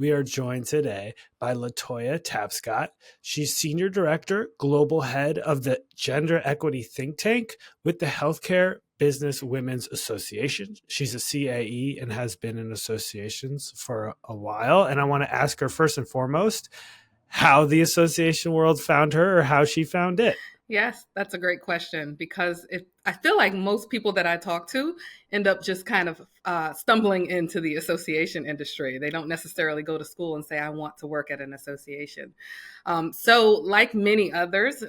we are joined today by LaToya Tapscott. She's Senior Director, Global Head of the Gender Equity Think Tank with the Healthcare Business Women's Association. She's a CAE and has been in associations for a while. And I want to ask her first and foremost how the association world found her or how she found it. Yes, that's a great question because I feel like most people that I talk to end up just kind of stumbling into the association industry. They don't necessarily go to school and say, I want to work at an association. So, like many others,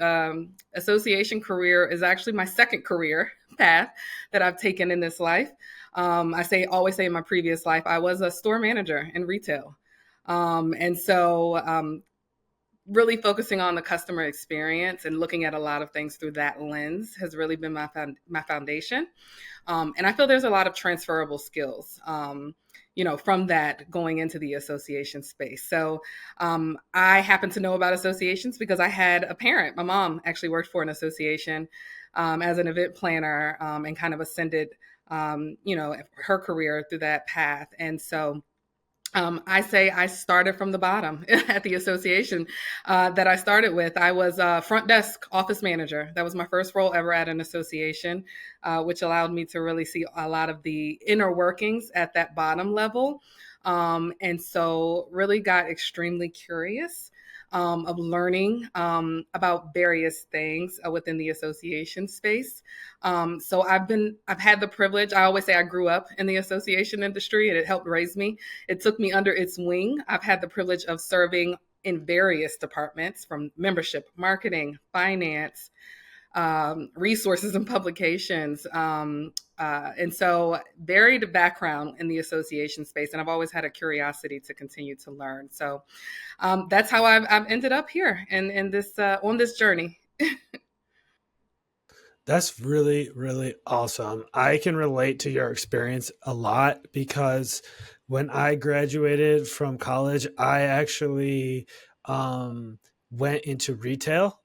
association career is actually my second career path that I've taken in this life. Always say in my previous life, I was a store manager in retail. And so really focusing on the customer experience and looking at a lot of things through that lens has really been my foundation. And I feel there's a lot of transferable skills, from that going into the association space. So I happen to know about associations because I had a parent. My mom actually worked for an association as an event planner and kind of ascended, her career through that path. And so I say I started from the bottom at the association that I started with. I was a front desk office manager. That was my first role ever at an association, which allowed me to really see a lot of the inner workings at that bottom level. And so really got extremely curious of learning about various things within the association space. So I've had the privilege. I always say I grew up in the association industry and it helped raise me. It took me under its wing. I've had the privilege of serving in various departments from membership, marketing, finance, resources and publications. And so varied background in the association space. And I've always had a curiosity to continue to learn. So that's how I've ended up here and in this on this journey. That's really, really awesome. I can relate to your experience a lot because when I graduated from college, I actually went into retail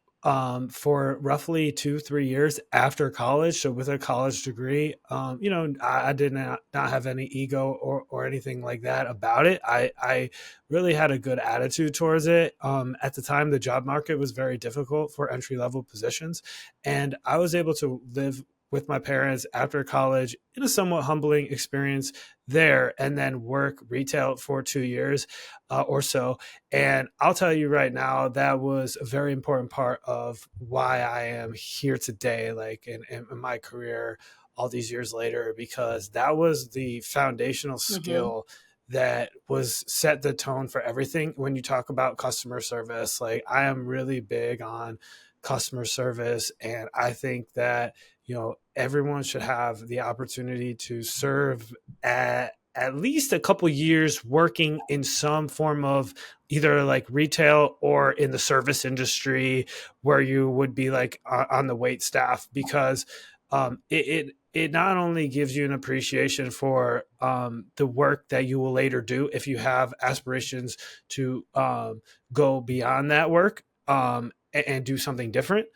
for roughly 2, 3 years after college. So with a college degree, I did not have any ego or anything like that about it. I really had a good attitude towards it. At the time, the job market was very difficult for entry level positions. And I was able to live with my parents after college in a somewhat humbling experience there and then work retail for 2 years or so. And I'll tell you right now, that was a very important part of why I am here today, like in my career all these years later, because that was the foundational Mm-hmm. skill that was set the tone for everything. When you talk about customer service, like I am really big on customer service. And I think that, everyone should have the opportunity to serve at least a couple years working in some form of either like retail or in the service industry where you would be like on the wait staff because it not only gives you an appreciation for the work that you will later do if you have aspirations to go beyond that work and do something different,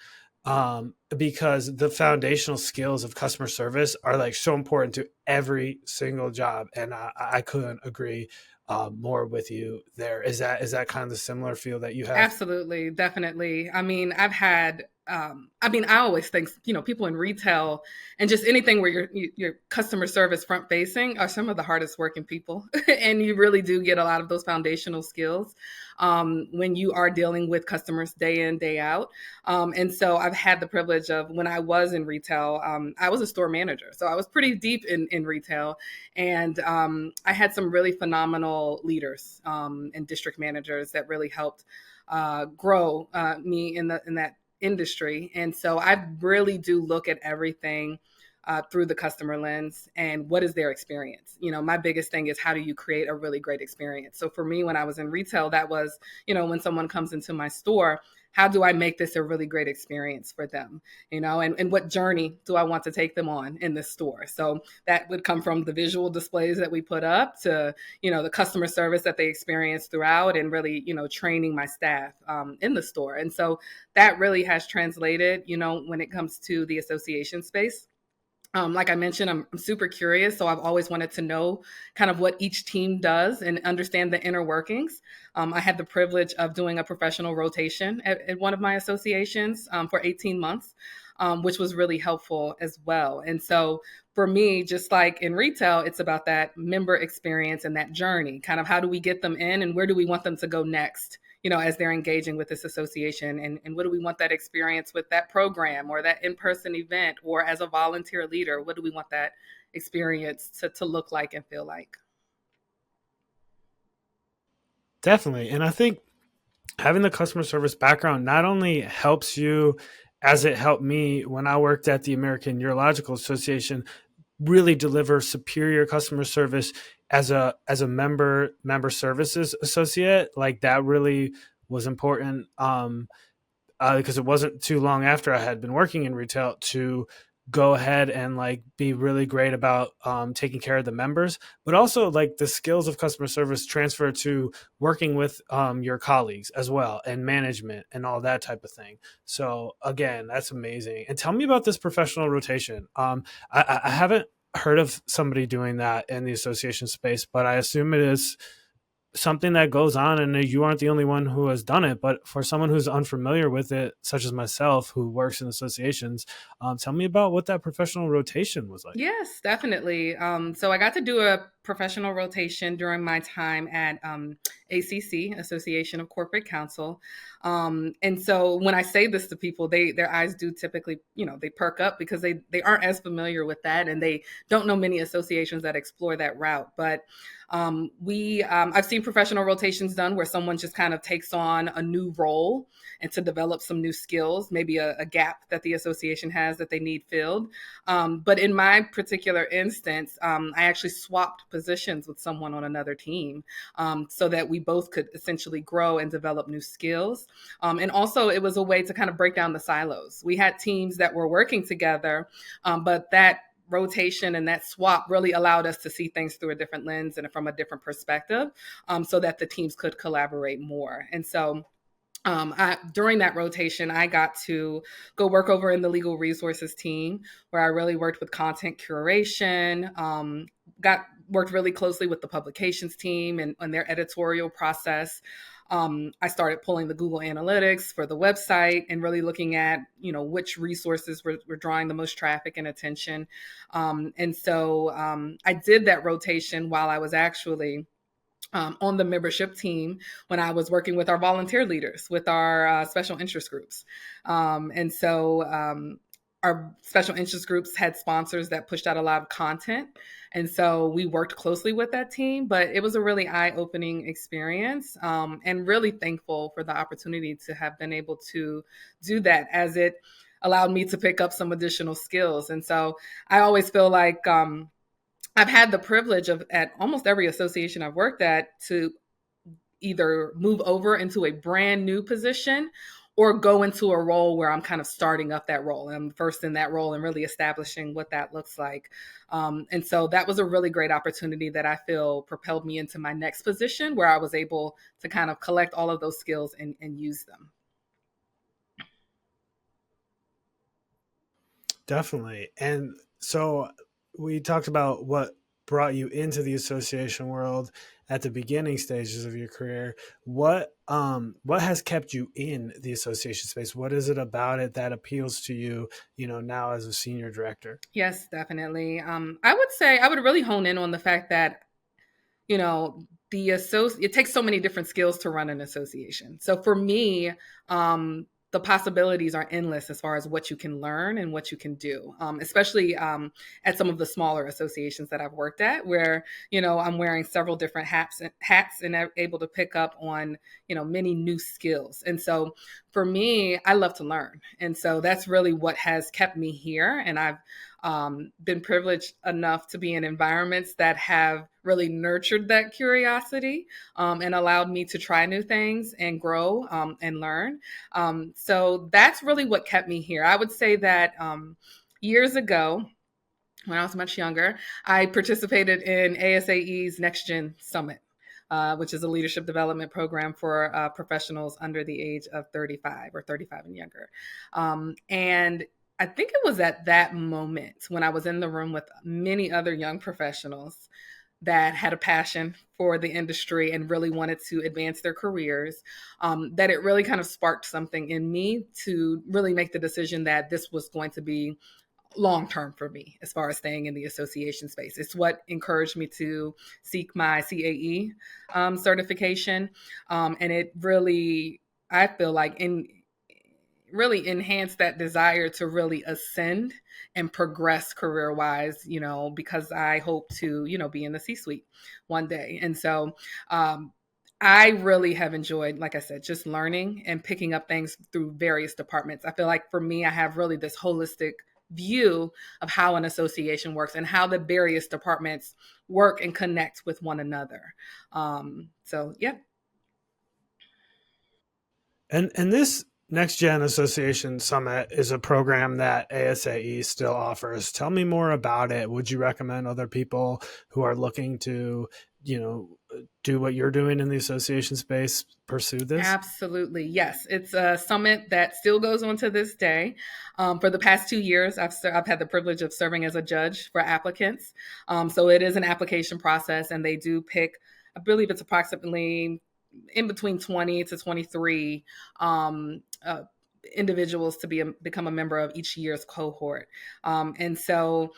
because the foundational skills of customer service are like so important to every single job. And I couldn't agree more with you there. Is that kind of the similar feel that you have? Absolutely, definitely. I mean, I always think, people in retail and just anything where your customer service front facing are some of the hardest working people. And you really do get a lot of those foundational skills when you are dealing with customers day in, day out. And so I've had the privilege of when I was in retail, I was a store manager. So I was pretty deep in retail. And I had some really phenomenal leaders and district managers that really helped grow me in that industry. And so I really do look at everything through the customer lens and what is their experience. My biggest thing is how do you create a really great experience? So for me, when I was in retail, that was, when someone comes into my store, how do I make this a really great experience for them? And what journey do I want to take them on in this store? So that would come from the visual displays that we put up to, the customer service that they experience throughout and really, training my staff in the store. And so that really has translated, when it comes to the association space. Like I mentioned, I'm super curious, so I've always wanted to know kind of what each team does and understand the inner workings. I had the privilege of doing a professional rotation at one of my associations for 18 months, which was really helpful as well. And so for me, just like in retail, it's about that member experience and that journey. Kind of how do we get them in and where do we want them to go next? As they're engaging with this association, and what do we want that experience with that program or that in-person event, or as a volunteer leader, what do we want that experience to look like and feel like? Definitely. And I think having the customer service background not only helps you as it helped me when I worked at the American Urological Association really deliver superior customer service as a member services associate. Like that really was important. Because it wasn't too long after I had been working in retail to go ahead and like be really great about taking care of the members, but also like the skills of customer service transfer to working with your colleagues as well and management and all that type of thing. So again, that's amazing. And tell me about this professional rotation. I haven't heard of somebody doing that in the association space, but I assume it is something that goes on and you aren't the only one who has done it. But for someone who's unfamiliar with it, such as myself who works in associations, tell me about what that professional rotation was like. Yes, definitely. So I got to do a professional rotation during my time at ACC, Association of Corporate Counsel. And so when I say this to people, their eyes do typically, they perk up because they aren't as familiar with that, and they don't know many associations that explore that route. But I've seen professional rotations done where someone just kind of takes on a new role and to develop some new skills, maybe a gap that the association has that they need filled. But in my particular instance, I actually swapped positions with someone on another team, so that we both could essentially grow and develop new skills. And also, it was a way to kind of break down the silos. We had teams that were working together, but that rotation and that swap really allowed us to see things through a different lens and from a different perspective, so that the teams could collaborate more. And so during that rotation, I got to go work over in the legal resources team, where I really worked with content curation, got worked really closely with the publications team and their editorial process. I started pulling the Google Analytics for the website and really looking at, which resources were drawing the most traffic and attention. And so I did that rotation while I was actually on the membership team when I was working with our volunteer leaders, with our special interest groups. And so our special interest groups had sponsors that pushed out a lot of content. And so we worked closely with that team, but it was a really eye-opening experience, and really thankful for the opportunity to have been able to do that, as it allowed me to pick up some additional skills. And so I always feel like I've had the privilege of, at almost every association I've worked at, to either move over into a brand new position or go into a role where I'm kind of starting up that role. I'm first in that role and really establishing what that looks like. And so that was a really great opportunity that I feel propelled me into my next position, where I was able to kind of collect all of those skills and use them. Definitely. And so we talked about what brought you into the association world at the beginning stages of your career. What has kept you in the association space? What is it about it that appeals to you, now as a senior director? Yes, definitely. I would say I would really hone in on the fact that, you know it takes so many different skills to run an association. So for me, the possibilities are endless as far as what you can learn and what you can do, especially at some of the smaller associations that I've worked at, where I'm wearing several different hats and able to pick up on many new skills. And so for me, I love to learn, and so that's really what has kept me here. And I've been privileged enough to be in environments that have really nurtured that curiosity, and allowed me to try new things and grow, and learn. So that's really what kept me here. I would say that years ago, when I was much younger, I participated in ASAE's Next Gen Summit, which is a leadership development program for professionals under the age of 35 or 35 and younger. And I think it was at that moment when I was in the room with many other young professionals that had a passion for the industry and really wanted to advance their careers, that it really kind of sparked something in me to really make the decision that this was going to be long term for me as far as staying in the association space. It's what encouraged me to seek my CAE certification, and it really, I feel like, really enhanced that desire to really ascend and progress career wise, because I hope to, be in the C suite one day. And so, I really have enjoyed, like I said, just learning and picking up things through various departments. I feel like for me, I have really this holistic view of how an association works and how the various departments work and connect with one another. So, yeah. And this Next Gen Association Summit is a program that ASAE still offers. Tell me more about it. Would you recommend other people who are looking to, you know, do what you're doing in the association space pursue this? Absolutely. Yes. It's a summit that still goes on to this day. For the past 2 years, I've had the privilege of serving as a judge for applicants. So it is an application process, and they do pick, I believe it's approximately in between 20 to 23 individuals to become a member of each year's cohort. And so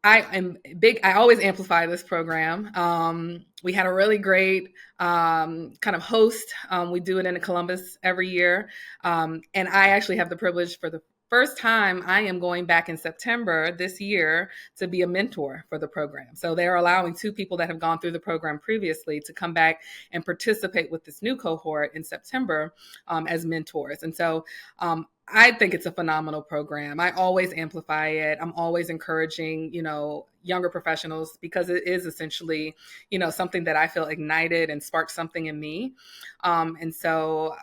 I am big. I always amplify this program. We had a really great kind of host. We do it in Columbus every year. And I actually have the privilege for the first time, I am going back in September this year to be a mentor for the program. So they're allowing two people that have gone through the program previously to come back and participate with this new cohort in September as mentors. And so I think it's a phenomenal program. I always amplify it. I'm always encouraging, younger professionals, because it is essentially, something that I feel ignited and sparked something in me. And so,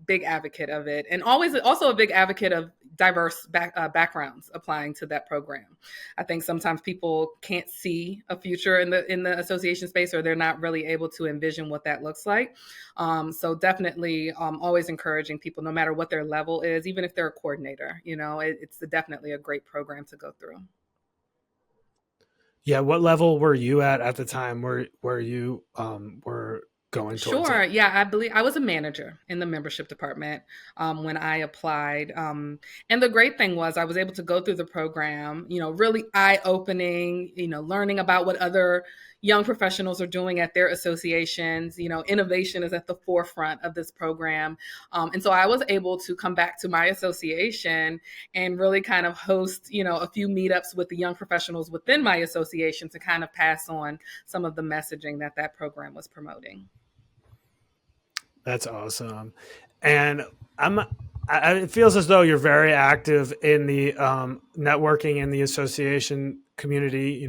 big advocate of it, and always also a big advocate of diverse backgrounds applying to that program. I think sometimes people can't see a future in the association space, or they're not really able to envision what that looks like. So definitely, always encouraging people, no matter what their level is, even if they're a coordinator, it's definitely a great program to go through. Yeah, what level were you at the time where you were going towards Sure. it? Yeah, I believe I was a manager in the membership department when I applied. And the great thing was I was able to go through the program, really eye opening, learning about what other young professionals are doing at their associations. Innovation is at the forefront of this program. And so I was able to come back to my association and really kind of host, a few meetups with the young professionals within my association to kind of pass on some of the messaging that program was promoting. That's awesome. And I'm it feels as though you're very active in the networking in the association community.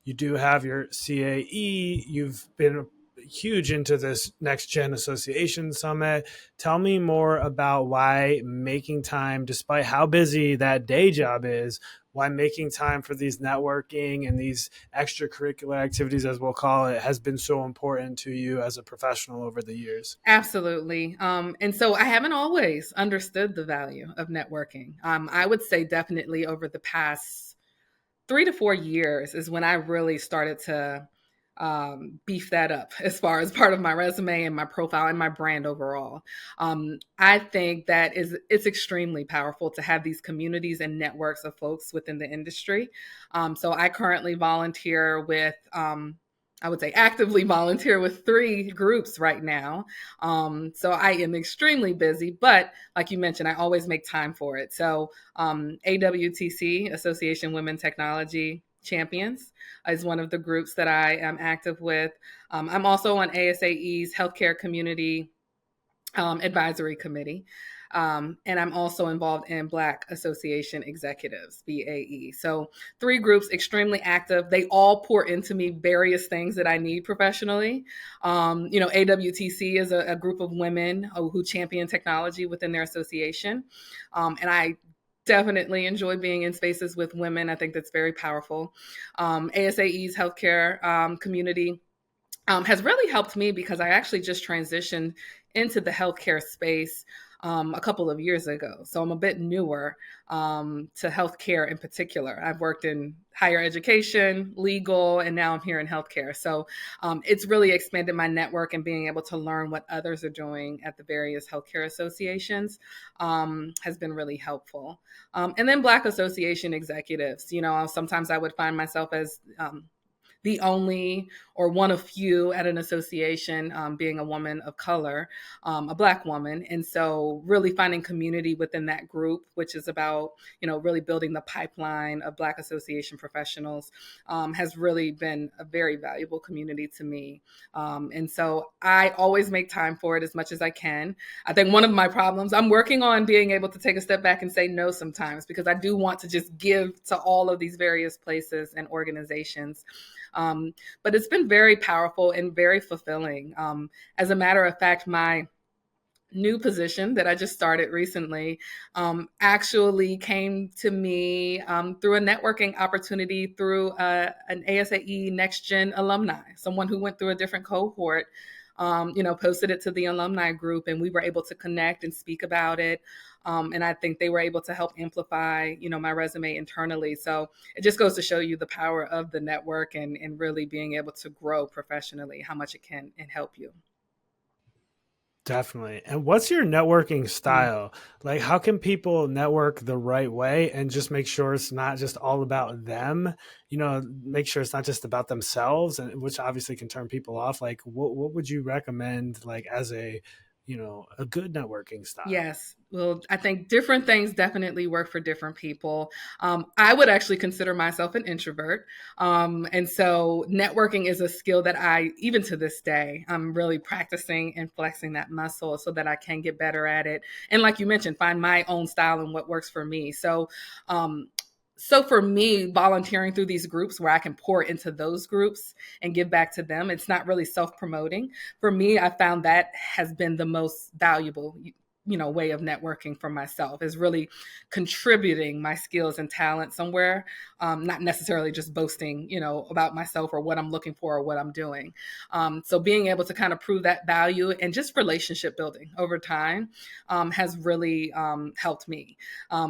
You do have your CAE. You've been huge into this Next Gen Association Summit. Tell me more about why making time, despite how busy that day job is, why making time for these networking and these extracurricular activities, as we'll call it, has been so important to you as a professional over the years. Absolutely. And so I haven't always understood the value of networking. I would say definitely over the past 3 to 4 years is when I really started to beef that up as far as part of my resume and my profile and my brand overall. I think that it's extremely powerful to have these communities and networks of folks within the industry. So I currently volunteer with. I would say actively volunteer with 3 groups right now. So I am extremely busy, but like you mentioned, I always make time for it. So AWTC, Association Women Technology Champions, is one of the groups that I am active with. I'm also on ASAE's Healthcare Community Advisory Committee. And I'm also involved in Black Association Executives, BAE. So 3 groups, extremely active. They all pour into me various things that I need professionally. AWTC is a group of women who champion technology within their association. And I definitely enjoy being in spaces with women. I think that's very powerful. ASAE's healthcare community has really helped me because I actually just transitioned into the healthcare space a couple of years ago. So I'm a bit newer to healthcare in particular. I've worked in higher education, legal, and now I'm here in healthcare. So it's really expanded my network and being able to learn what others are doing at the various healthcare associations has been really helpful. And then Black association executives, sometimes I would find myself as the only or one of few at an association, being a woman of color, a Black woman. And so really finding community within that group, which is about, really building the pipeline of Black association professionals, has really been a very valuable community to me. And so I always make time for it as much as I can. I think one of my problems, I'm working on being able to take a step back and say no sometimes, because I do want to just give to all of these various places and organizations. But it's been very powerful and very fulfilling. As a matter of fact, my new position that I just started recently actually came to me through a networking opportunity through an ASAE Next Gen alumni, someone who went through a different cohort. Posted it to the alumni group, and we were able to connect and speak about it. And I think they were able to help amplify, my resume internally. So it just goes to show you the power of the network and really being able to grow professionally, how much it can and help you. Definitely. And what's your networking Mm. style? Like, how can people network the right way and just make sure it's not just all about them? Make sure it's not just about themselves, and which obviously can turn people off. Like, what would you recommend, like, as a good networking style? Yes. Well, I think different things definitely work for different people. I would actually consider myself an introvert. And so networking is a skill that even to this day, I'm really practicing and flexing that muscle so that I can get better at it. And like you mentioned, find my own style and what works for me. Um, so for me, volunteering through these groups where I can pour into those groups and give back to them, it's not really self-promoting. For me, I found that has been the most valuable way of networking for myself, is really contributing my skills and talent somewhere, not necessarily just boasting about myself or what I'm looking for or what I'm doing. So being able to kind of prove that value and just relationship building over time has really helped me.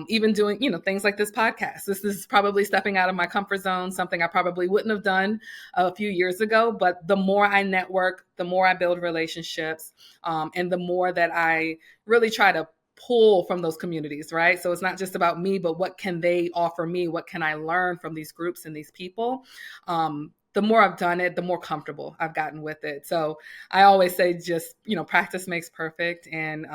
Even doing things like this podcast, this is probably stepping out of my comfort zone, something I probably wouldn't have done a few years ago. But the more I network, the more I build relationships, and the more that I really try to pull from those communities, right? So it's not just about me, but what can they offer me? What can I learn from these groups and these people? The more I've done it, the more comfortable I've gotten with it. So I always say, just practice makes perfect. And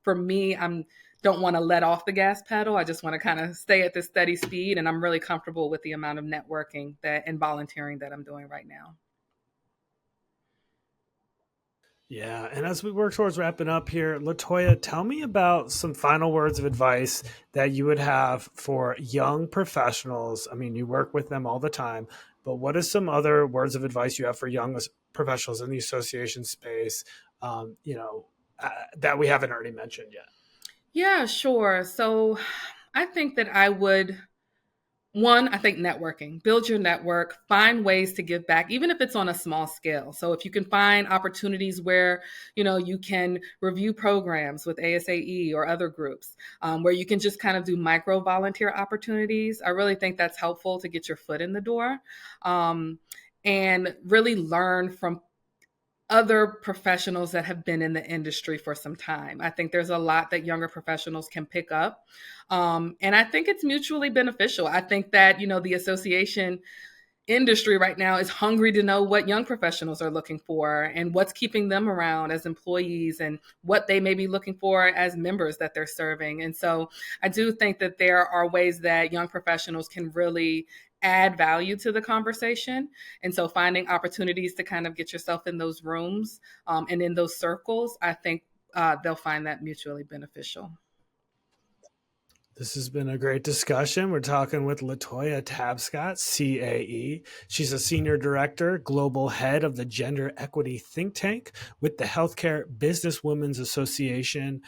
for me, I'm don't want to let off the gas pedal. I just want to kind of stay at this steady speed, and I'm really comfortable with the amount of networking that and volunteering that I'm doing right now. Yeah, and as we work towards wrapping up here, LaToya, tell me about some final words of advice that you would have for young professionals. I mean, you work with them all the time, but what are some other words of advice you have for young professionals in the association space, that we haven't already mentioned yet? Yeah, sure. So I think that I would one, I think networking, build your network, find ways to give back, even if it's on a small scale. So if you can find opportunities where, you can review programs with ASAE or other groups, where you can just kind of do micro volunteer opportunities, I really think that's helpful to get your foot in the door. And really learn from other professionals that have been in the industry for some time. I think there's a lot that younger professionals can pick up. And I think it's mutually beneficial. I think that, the association industry right now is hungry to know what young professionals are looking for and what's keeping them around as employees and what they may be looking for as members that they're serving. And so I do think that there are ways that young professionals can really add value to the conversation. And so finding opportunities to kind of get yourself in those rooms and in those circles, I think they'll find that mutually beneficial. This has been a great discussion. We're talking with LaToya Tabscott, CAE. She's a senior director, global head of the Gender Equity Think Tank with the Healthcare Businesswomen's Association.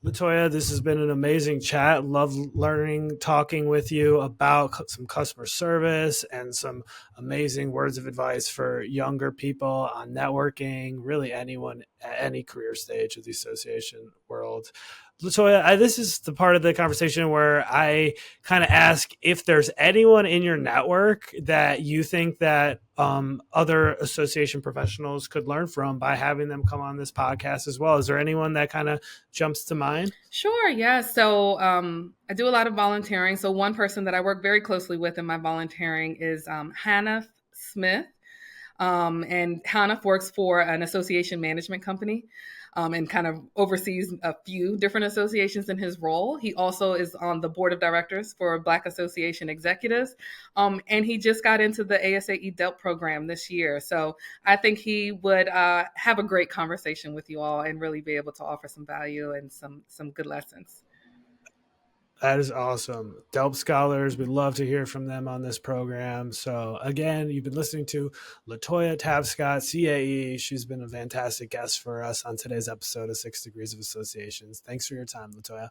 LaToya, this has been an amazing chat. Love learning, talking with you about some customer service and some amazing words of advice for younger people on networking, really anyone at any career stage of the association world. LaToya, this is the part of the conversation where I kind of ask if there's anyone in your network that you think that other association professionals could learn from by having them come on this podcast as well. Is there anyone that kind of jumps to mind? Sure, yeah. So I do a lot of volunteering. So one person that I work very closely with in my volunteering is Hannah Smith. And Hannah works for an association management company and kind of oversees a few different associations in his role. He also is on the board of directors for Black Association Executives. And he just got into the ASAE DELP program this year. So I think he would have a great conversation with you all and really be able to offer some value and some good lessons. That is awesome. Delp Scholars, we'd love to hear from them on this program. So, again, you've been listening to LaToya Tapscott, CAE. She's been a fantastic guest for us on today's episode of 6 Degrees of Associations. Thanks for your time, LaToya.